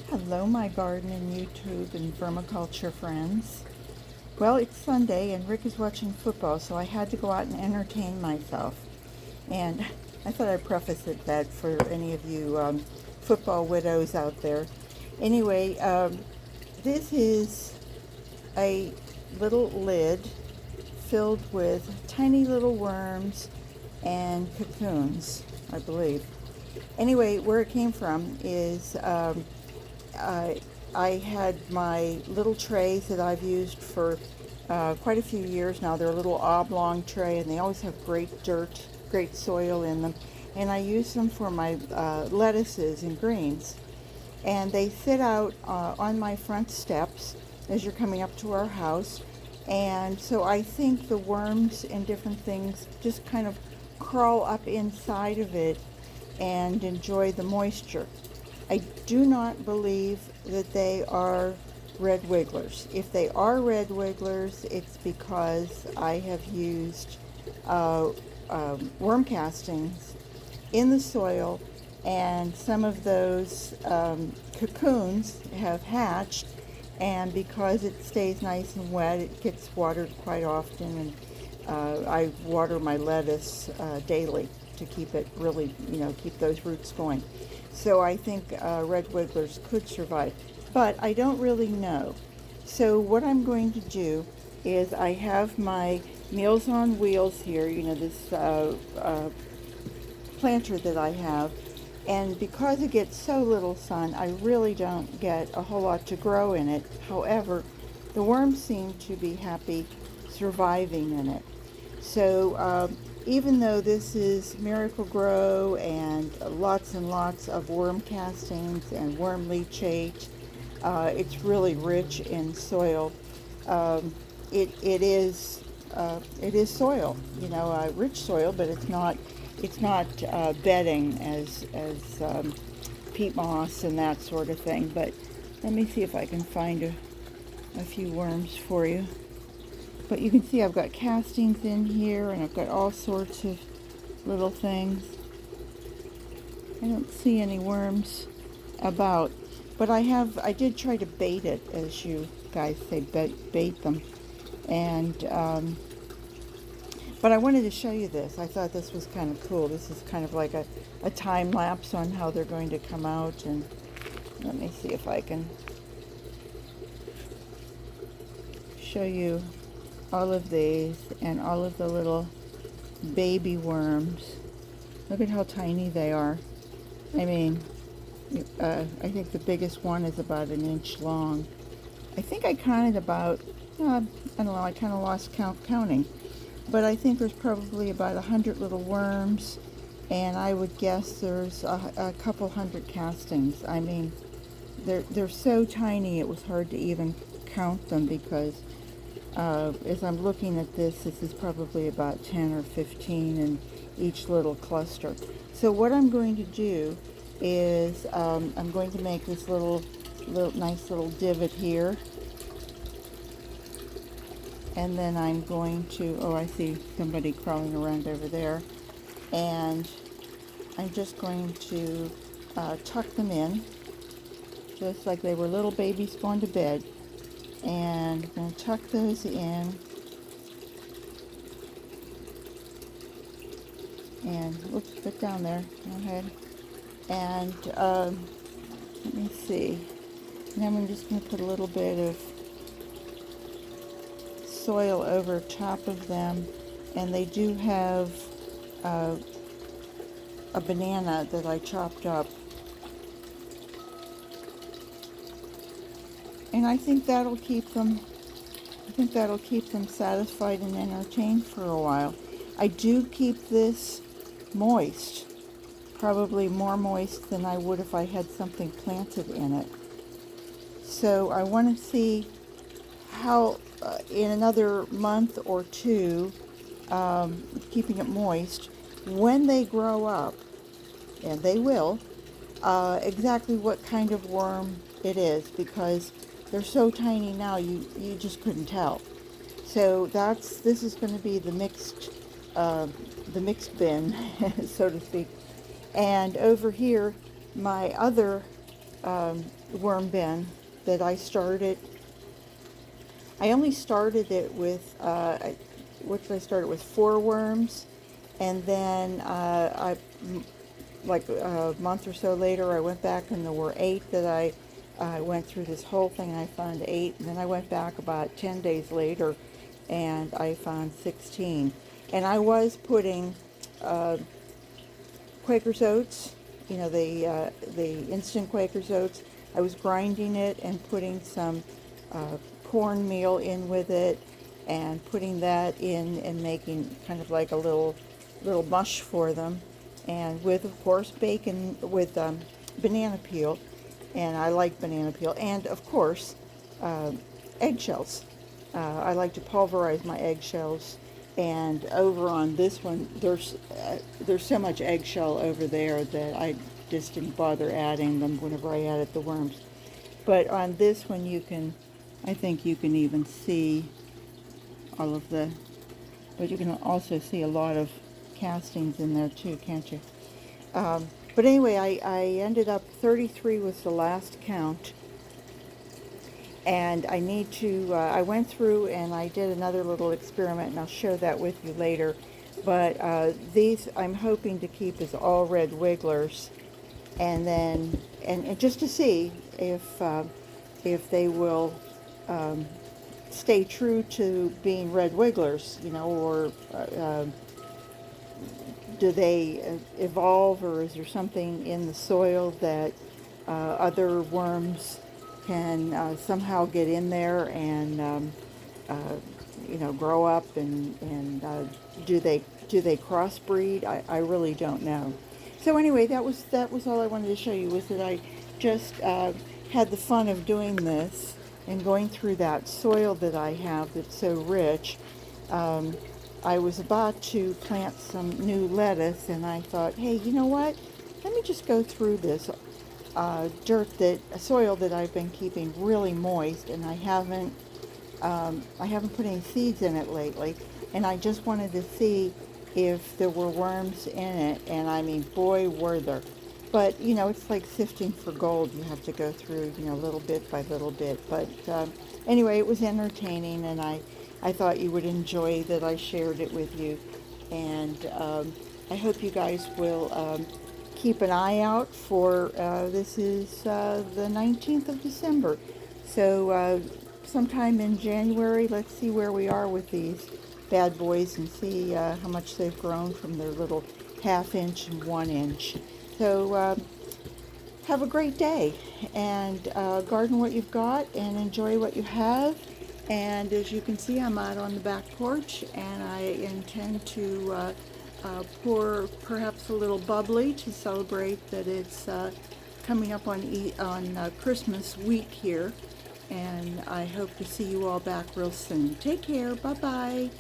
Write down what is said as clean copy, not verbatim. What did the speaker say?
Hello, my garden and YouTube and vermiculture friends. Well, it's Sunday and Rick is watching football, so I had to go out and entertain myself. And I thought I'd preface it that for any of you football widows out there. Anyway, this is a little lid filled with tiny little worms and cocoons, I believe. Anyway, where it came from is I, I had my little trays that I've used for quite a few years now. They're a little oblong tray and they always have great dirt, great soil in them. And I use them for my lettuces and greens. And they sit out on my front steps as you're coming up to our house. And so I think the worms and different things just kind of crawl up inside of it and enjoy the moisture. I do not believe that they are red wigglers. If they are red wigglers, it's because I have used worm castings in the soil, and some of those cocoons have hatched, and because it stays nice and wet, it gets watered quite often, and I water my lettuce daily to keep it really, keep those roots going. So I think red wigglers could survive, but I don't really know. So what I'm going to do is I have my Meals on Wheels here, this planter that I have, and because it gets so little sun, I really don't get a whole lot to grow in it. However, the worms seem to be happy surviving in it. So even though this is Miracle Grow and lots of worm castings and worm leachate, it's really rich in soil. It is soil, rich soil, but it's not bedding as peat moss and that sort of thing. But let me see if I can find a few worms for you. But you can see I've got castings in here, and I've got all sorts of little things. I don't see any worms about, but I did try to bait it, as you guys say, bait them. And but I wanted to show you this. I thought this was kind of cool. This is kind of like a time lapse on how they're going to come out. And let me see if I can show you all of these and all of the little baby worms. Look at how tiny they are. I mean, I think the biggest one is about an inch long. I think I counted about, I don't know, I kind of lost counting. But I think there's probably about 100 little worms, and I would guess there's a couple hundred castings. I mean, they're so tiny it was hard to even count them, because as I'm looking at this is probably about 10 or 15 in each little cluster. So what I'm going to do is I'm going to make this nice little divot here. And then I'm going to, oh, I see somebody crawling around over there. And I'm just going to tuck them in, just like they were little babies going to bed. And I'm going to tuck those in. And, oops, put down there, go ahead. And let me see. And then I'm just going to put a little bit of soil over top of them, and they do have a banana that I chopped up, and I think that'll keep them satisfied and entertained for a while. I do keep this moist, probably more moist than I would if I had something planted in it. So I want to see how in another month or two, keeping it moist, when they grow up, and they will, exactly what kind of worm it is, because they're so tiny now you just couldn't tell. So this is going to be the mixed bin, so to speak. And over here, my other worm bin that I started. I only started it with, what did I start it with? 4 worms. And then like a month or so later, I went back and there were 8 that I went through this whole thing and I found 8. And then I went back about 10 days later and I found 16. And I was putting Quaker's Oats, you know, the instant Quaker's Oats. I was grinding it and putting some cornmeal in with it and putting that in and making kind of like a little mush for them, and with, of course, bacon with banana peel, and I like banana peel, and of course eggshells. I like to pulverize my eggshells, and over on this one there's so much eggshell over there that I just didn't bother adding them whenever I added the worms. But on this one I think you can even see all of but you can also see a lot of castings in there too, can't you? But anyway, I ended up 33 was the last count, and I need to, I went through and I did another little experiment, and I'll share that with you later. But these I'm hoping to keep as all red wigglers, and then, and just to see if they will stay true to being red wigglers, you know, or do they evolve, or is there something in the soil that other worms can somehow get in there and you know, grow up, and do they crossbreed? I really don't know. So anyway, that was all I wanted to show you, was that I just had the fun of doing this and going through that soil that I have that's so rich. I was about to plant some new lettuce, and I thought, hey, you know what? Let me just go through this soil that I've been keeping really moist, and I haven't put any seeds in it lately, and I just wanted to see if there were worms in it, and I mean, boy, were there. But, you know, it's like sifting for gold. You have to go through, you know, little bit by little bit. But anyway, it was entertaining, and I thought you would enjoy that I shared it with you. And I hope you guys will keep an eye out for, this is the 19th of December. So sometime in January, let's see where we are with these bad boys and see how much they've grown from their little 1/2 inch and 1 inch. So have a great day, and garden what you've got and enjoy what you have. And as you can see, I'm out on the back porch, and I intend to pour perhaps a little bubbly to celebrate that it's coming up on Christmas week here. And I hope to see you all back real soon. Take care. Bye-bye.